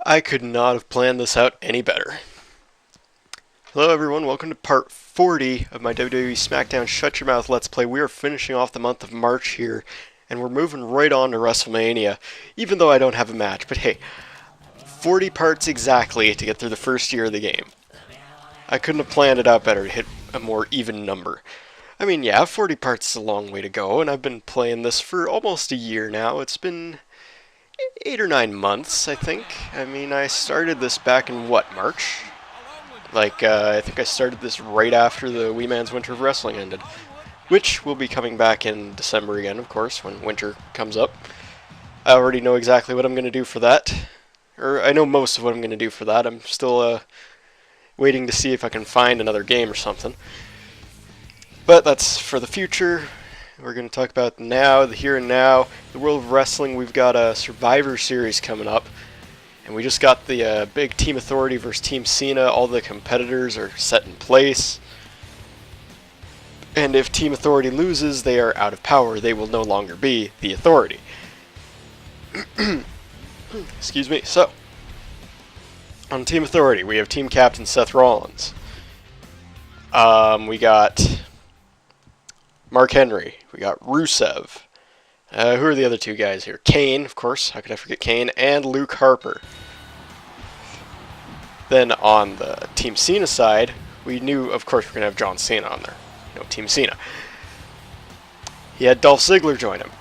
I could not have planned this out any better. Hello everyone, welcome to part 40 of my WWE Smackdown Shut Your Mouth Let's Play. We are finishing off the month of March here, and we're moving right on to Wrestlemania, even though I don't have a match. But hey, 40 parts exactly to get through the first year of the game. I couldn't have planned it out better to hit a more even number. I mean, yeah, 40 parts is a long way to go, and I've been playing this for almost a year now. It's been 8 or 9 months, I think. I mean, I started this back in, what, March? I think I started this right after the Wee Man's Winter of Wrestling ended. Which will be coming back in December again, of course, when winter comes up. I already know exactly what I'm going to do for that. Or, I know most of what I'm going to do for that. I'm still, waiting to see if I can find another game or something. But that's for the future. We're going to talk about now, the here and now, the world of wrestling. We've got a Survivor Series coming up, and we just got the big Team Authority versus Team Cena. All the competitors are set in place, and if Team Authority loses, they are out of power. They will no longer be the Authority. Excuse me. So, on Team Authority, we have Team Captain Seth Rollins. We got Mark Henry. We got Rusev. Who are the other two guys here? Kane, of course. How could I forget Kane? And Luke Harper. Then on the Team Cena side, we knew, of course, we're going to have John Cena on there. No, Team Cena. He had Dolph Ziggler join him.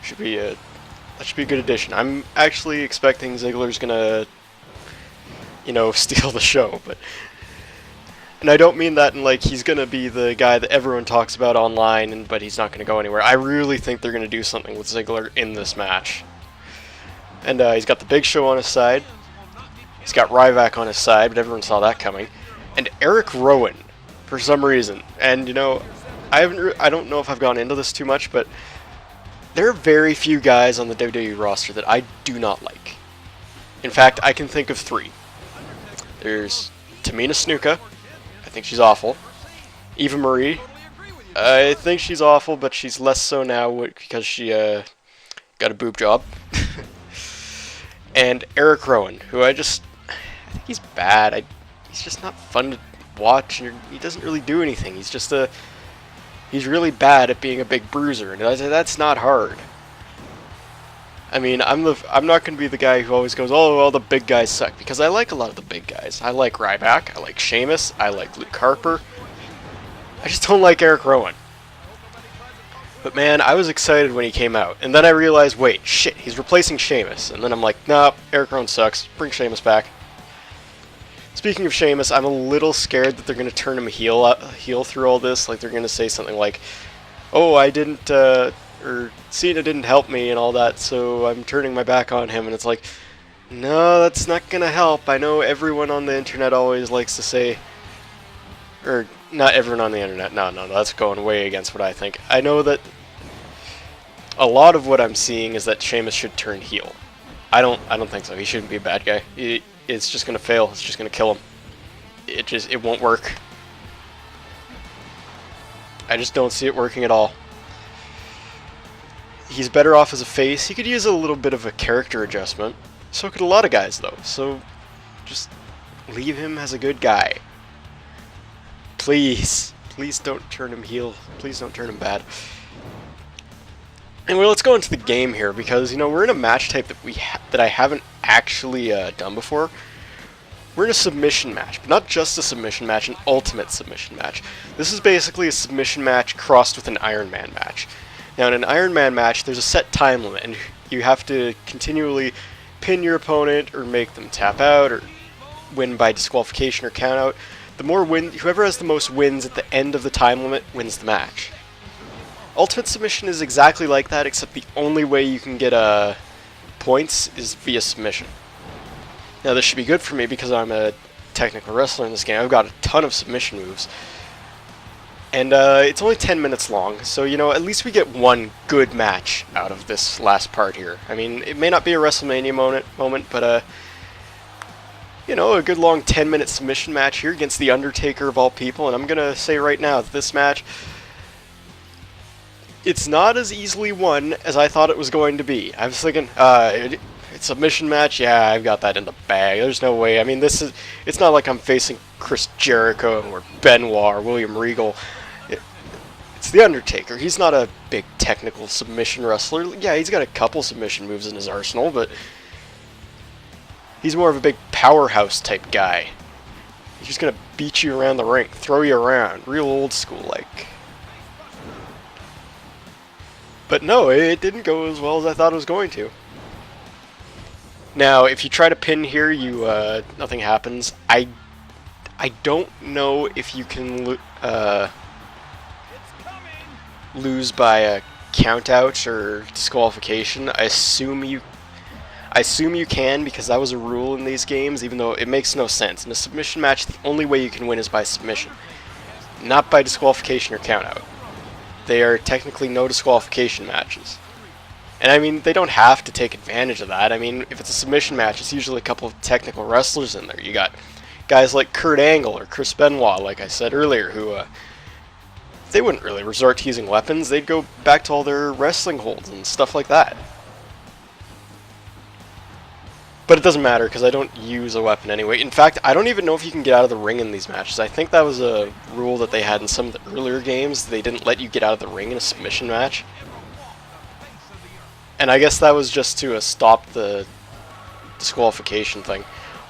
That should be a good addition. I'm actually expecting Ziggler's going to, steal the show, but... And I don't mean that in like he's going to be the guy that everyone talks about online, but he's not going to go anywhere. I really think they're going to do something with Ziggler in this match. And he's got the Big Show on his side. He's got Ryback on his side, but everyone saw that coming. And Eric Rowan, for some reason. And, I don't know if I've gone into this too much, but there are very few guys on the WWE roster that I do not like. In fact, I can think of 3. There's Tamina Snuka. I think she's awful. Eva Marie. I think she's awful, but she's less so now because she got a boob job. And Eric Rowan, who I think he's bad. He's just not fun to watch, and he doesn't really do anything. He's really bad at being a big bruiser, and that's not hard. I mean, I'm not going to be the guy who always goes, oh, all the big guys suck, because I like a lot of the big guys. I like Ryback, I like Sheamus, I like Luke Harper. I just don't like Eric Rowan. But man, I was excited when he came out, and then I realized, wait, shit, he's replacing Sheamus. And then I'm like, nah, Eric Rowan sucks, bring Sheamus back. Speaking of Sheamus, I'm a little scared that they're going to turn him heel through all this. Like, they're going to say something like, oh, I didn't, or Cena didn't help me and all that, so I'm turning my back on him. And it's like, no, that's not going to help. I know everyone on the internet always likes to say, or not everyone on the internet, no, that's going way against what I think. I know that a lot of what I'm seeing is that Sheamus should turn heel. I don't think so. He shouldn't be a bad guy. It's just going to fail. It's just going to kill him. It won't work. I just don't see it working at all. He's better off as a face. He could use a little bit of a character adjustment. So could a lot of guys, though. So just leave him as a good guy. Please. Please don't turn him heel. Please don't turn him bad. Anyway, let's go into the game here, because, we're in a match type that I haven't actually done before. We're in a submission match, but not just a submission match, an ultimate submission match. This is basically a submission match crossed with an Iron Man match. Now, in an Iron Man match, there's a set time limit, and you have to continually pin your opponent or make them tap out or win by disqualification or count out. Whoever has the most wins at the end of the time limit wins the match. Ultimate Submission is exactly like that, except the only way you can get points is via submission. Now, this should be good for me because I'm a technical wrestler in this game. I've got a ton of submission moves. And it's only 10 minutes long, so, at least we get one good match out of this last part here. I mean, it may not be a WrestleMania moment, but, a good long 10-minute submission match here against The Undertaker of all people. And I'm going to say right now that this match, it's not as easily won as I thought it was going to be. I was thinking, submission match, yeah, I've got that in the bag. There's no way. I mean, it's not like I'm facing Chris Jericho or Benoit or William Regal. It's The Undertaker. He's not a big technical submission wrestler. Yeah, he's got a couple submission moves in his arsenal, but he's more of a big powerhouse type guy. He's just gonna beat you around the ring, throw you around, real old school like. But no, it didn't go as well as I thought it was going to. Now, if you try to pin here, nothing happens. I don't know if you can lose by a count out or disqualification. I assume you can, because that was a rule in these games, even though it makes no sense. In a submission match, the only way you can win is by submission, not by disqualification or count out. They are technically no disqualification matches. And I mean, they don't have to take advantage of that. I mean, if it's a submission match, it's usually a couple of technical wrestlers in there. You got guys like Kurt Angle or Chris Benoit, like I said earlier, who they wouldn't really resort to using weapons. They'd go back to all their wrestling holds and stuff like that. But it doesn't matter, because I don't use a weapon anyway. In fact, I don't even know if you can get out of the ring in these matches. I think that was a rule that they had in some of the earlier games. They didn't let you get out of the ring in a submission match. And I guess that was just to stop the disqualification thing.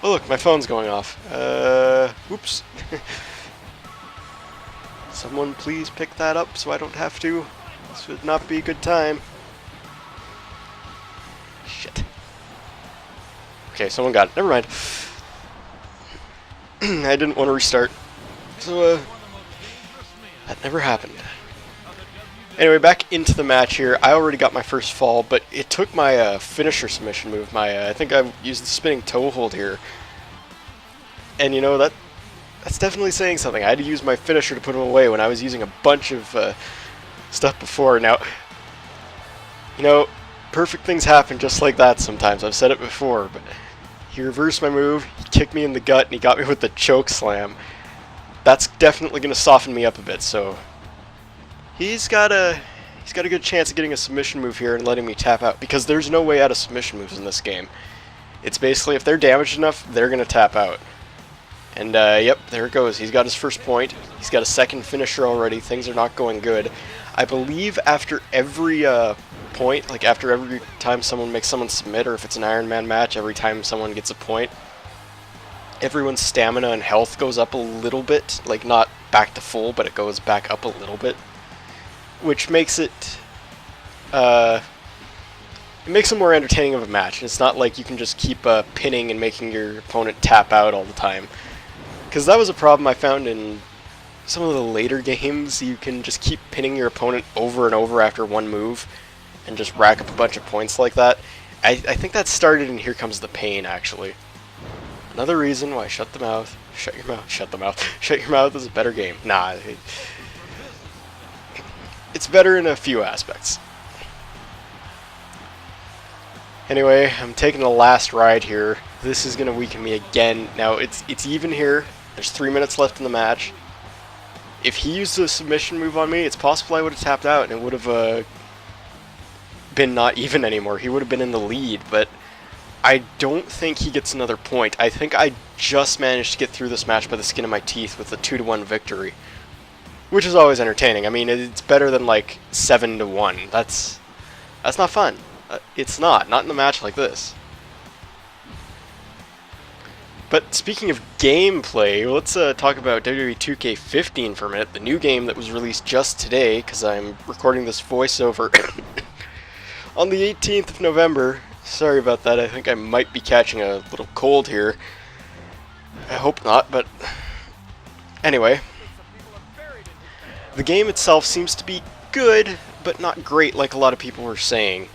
Oh look, my phone's going off. Oops. Someone please pick that up so I don't have to. This would not be a good time. Shit. Okay, someone got it. Never mind. I didn't want to restart. So, that never happened. Anyway, back into the match here. I already got my first fall, but it took my finisher submission move. I think I used the spinning toe hold here. And you know, that's definitely saying something. I had to use my finisher to put him away when I was using a bunch of stuff before. Now, you know, perfect things happen just like that sometimes. I've said it before, but he reversed my move, he kicked me in the gut, and he got me with the choke slam. That's definitely going to soften me up a bit, so he's got a good chance of getting a submission move here and letting me tap out, because there's no way out of submission moves in this game. It's basically, if they're damaged enough, they're going to tap out. And yep, there it goes. He's got his first point. He's got a second finisher already. Things are not going good. I believe after every point, like after every time someone makes someone submit, or if it's an Iron Man match, every time someone gets a point, everyone's stamina and health goes up a little bit. Like not back to full, but it goes back up a little bit, which makes it makes it more entertaining of a match. It's not like you can just keep pinning and making your opponent tap out all the time, because that was a problem I found in some of the later games. You can just keep pinning your opponent over and over after one move and just rack up a bunch of points like that. I think that started in Here Comes the Pain, actually. Another reason why Shut the Mouth, Shut Your Mouth, Shut the Mouth, Shut Your Mouth is a better game. Nah, it's better in a few aspects. Anyway, I'm taking the last ride here. This is going to weaken me again. Now, it's even here. There's 3 minutes left in the match. If he used a submission move on me, it's possible I would have tapped out and it would have been not even anymore. He would have been in the lead, but I don't think he gets another point. I think I just managed to get through this match by the skin of my teeth with a 2-1 victory, which is always entertaining. I mean, it's better than like 7-1. That's not fun. It's not in a match like this. But speaking of gameplay, let's talk about WWE 2K15 for a minute, the new game that was released just today, because I'm recording this voiceover on the 18th of November. Sorry about that, I think I might be catching a little cold here. I hope not, but anyway. The game itself seems to be good, but not great like a lot of people were saying.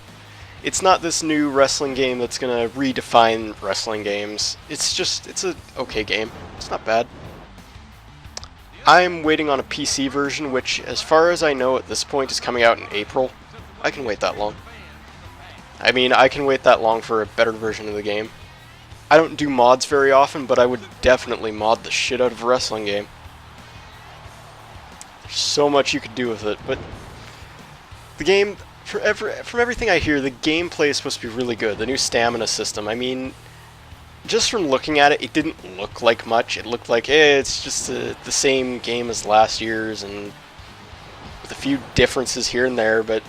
It's not this new wrestling game that's going to redefine wrestling games. It's a okay game. It's not bad. I'm waiting on a PC version, which, as far as I know at this point, is coming out in April. I can wait that long. I mean, I can wait that long for a better version of the game. I don't do mods very often, but I would definitely mod the shit out of a wrestling game. There's so much you could do with it, but the game, From everything I hear, the gameplay is supposed to be really good. The new stamina system, I mean, just from looking at it, it didn't look like much. It looked like, it's just the same game as last year's, and with a few differences here and there, but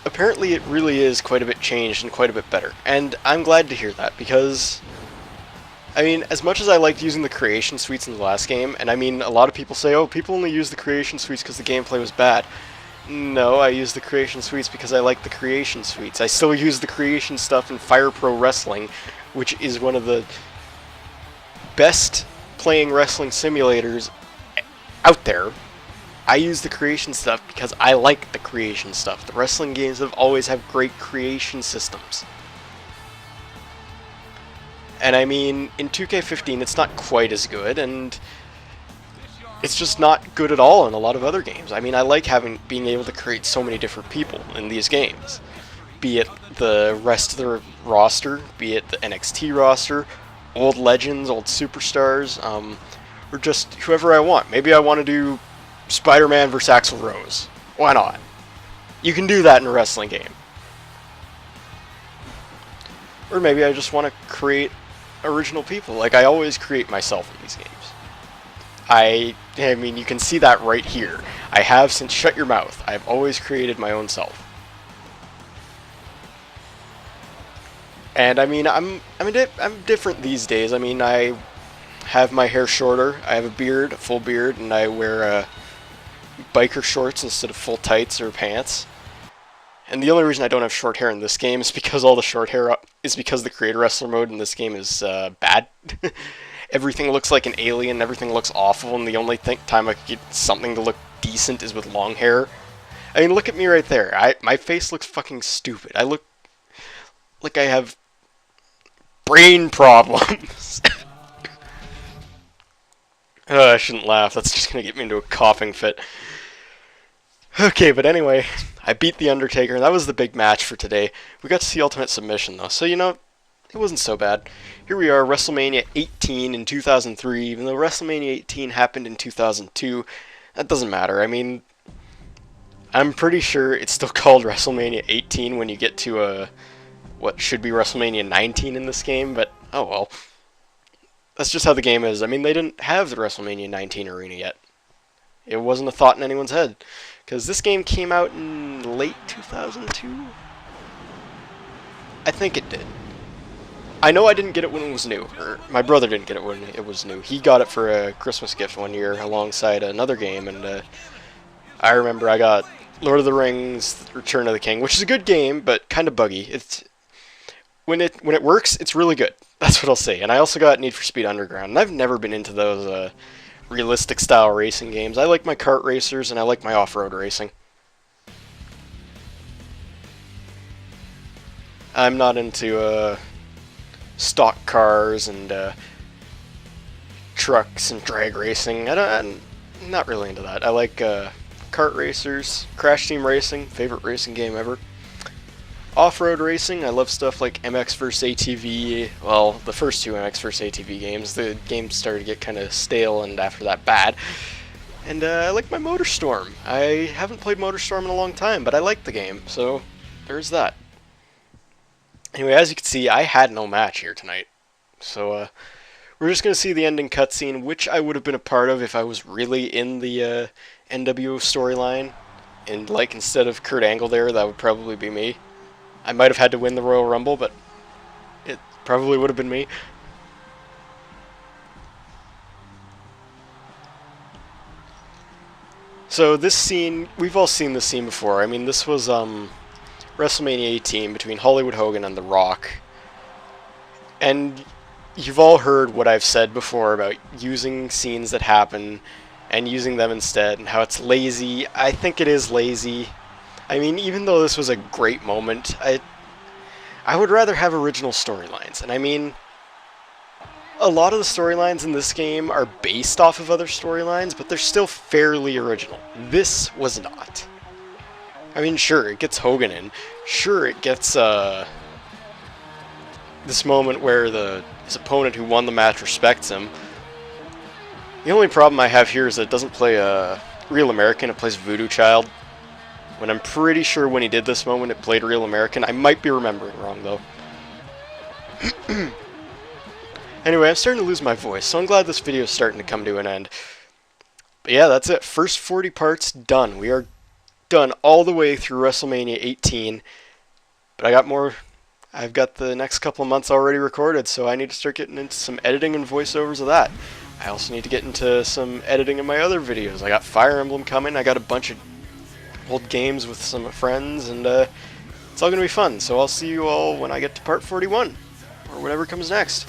apparently it really is quite a bit changed and quite a bit better. And I'm glad to hear that, because, I mean, as much as I liked using the creation suites in the last game, and I mean, a lot of people say, oh, people only use the creation suites because the gameplay was bad. No, I use the creation suites because I like the creation suites. I still use the creation stuff in Fire Pro Wrestling, which is one of the best playing wrestling simulators out there. I use the creation stuff because I like the creation stuff. The wrestling games have always had great creation systems. And I mean, in 2K15 it's not quite as good, and it's just not good at all in a lot of other games. I mean, I like being able to create so many different people in these games. Be it the rest of the roster, be it the NXT roster, old legends, old superstars, or just whoever I want. Maybe I want to do Spider-Man vs. Axl Rose. Why not? You can do that in a wrestling game. Or maybe I just want to create original people. Like I always create myself in these games. I mean, you can see that right here. I have since Shut Your Mouth. I've always created my own self. And I mean, I'm different these days. I mean, I have my hair shorter. I have a beard, a full beard, and I wear biker shorts instead of full tights or pants. And the only reason I don't have short hair in this game is because all the short hair is because the Creator Wrestler mode in this game is bad. Everything looks like an alien, everything looks awful, and the only time I could get something to look decent is with long hair. I mean, look at me right there. My face looks fucking stupid. I look like I have brain problems. I shouldn't laugh. That's just going to get me into a coughing fit. Okay, but anyway, I beat The Undertaker. That was the big match for today. We got to see Ultimate Submission, though, so, you know, it wasn't so bad. Here we are, WrestleMania 18 in 2003. Even though WrestleMania 18 happened in 2002, that doesn't matter. I mean, I'm pretty sure it's still called WrestleMania 18 when you get to what should be WrestleMania 19 in this game, but oh well. That's just how the game is. I mean, they didn't have the WrestleMania 19 arena yet. It wasn't a thought in anyone's head. Because this game came out in late 2002? I think it did. I know I didn't get it when it was new. Or my brother didn't get it when it was new. He got it for a Christmas gift one year alongside another game, and I remember I got Lord of the Rings Return of the King, which is a good game, but kind of buggy. It's when it works, it's really good. That's what I'll say. And I also got Need for Speed Underground, and I've never been into those realistic style racing games. I like my kart racers, and I like my off-road racing. I'm not into stock cars and trucks and drag racing. I'm not really into that. I like kart racers, Crash Team Racing, favorite racing game ever. Off-road racing, I love stuff like MX vs. ATV, well, the first two MX vs. ATV games. The games started to get kind of stale and after that bad. And I like my MotorStorm. I haven't played MotorStorm in a long time, but I like the game, so there's that. Anyway, as you can see, I had no match here tonight. So we're just going to see the ending cutscene, which I would have been a part of if I was really in the NWO storyline. And like, instead of Kurt Angle there, that would probably be me. I might have had to win the Royal Rumble, but it probably would have been me. So this scene, we've all seen this scene before. I mean, this was WrestleMania 18 between Hollywood Hogan and The Rock. And you've all heard what I've said before about using scenes that happen and using them instead, and how it's lazy. I think it is lazy. I mean, even though this was a great moment, I would rather have original storylines. And I mean, a lot of the storylines in this game are based off of other storylines, but they're still fairly original. This was not. I mean, sure, it gets Hogan in. Sure, it gets this moment where his opponent who won the match respects him. The only problem I have here is that it doesn't play Real American, it plays Voodoo Child. when I'm pretty sure when he did this moment it played Real American. I might be remembering wrong though. Anyway, I'm starting to lose my voice, so I'm glad this video is starting to come to an end. But yeah, that's it. First 40 parts done. We are done all the way through WrestleMania 18. But I got more. I've got the next couple of months already recorded, so I need to start getting into some editing and voiceovers of that. I also need to get into some editing of my other videos. I got Fire Emblem coming. I got a bunch of old games with some friends, and it's all going to be fun. So I'll see you all when I get to part 41, or whatever comes next.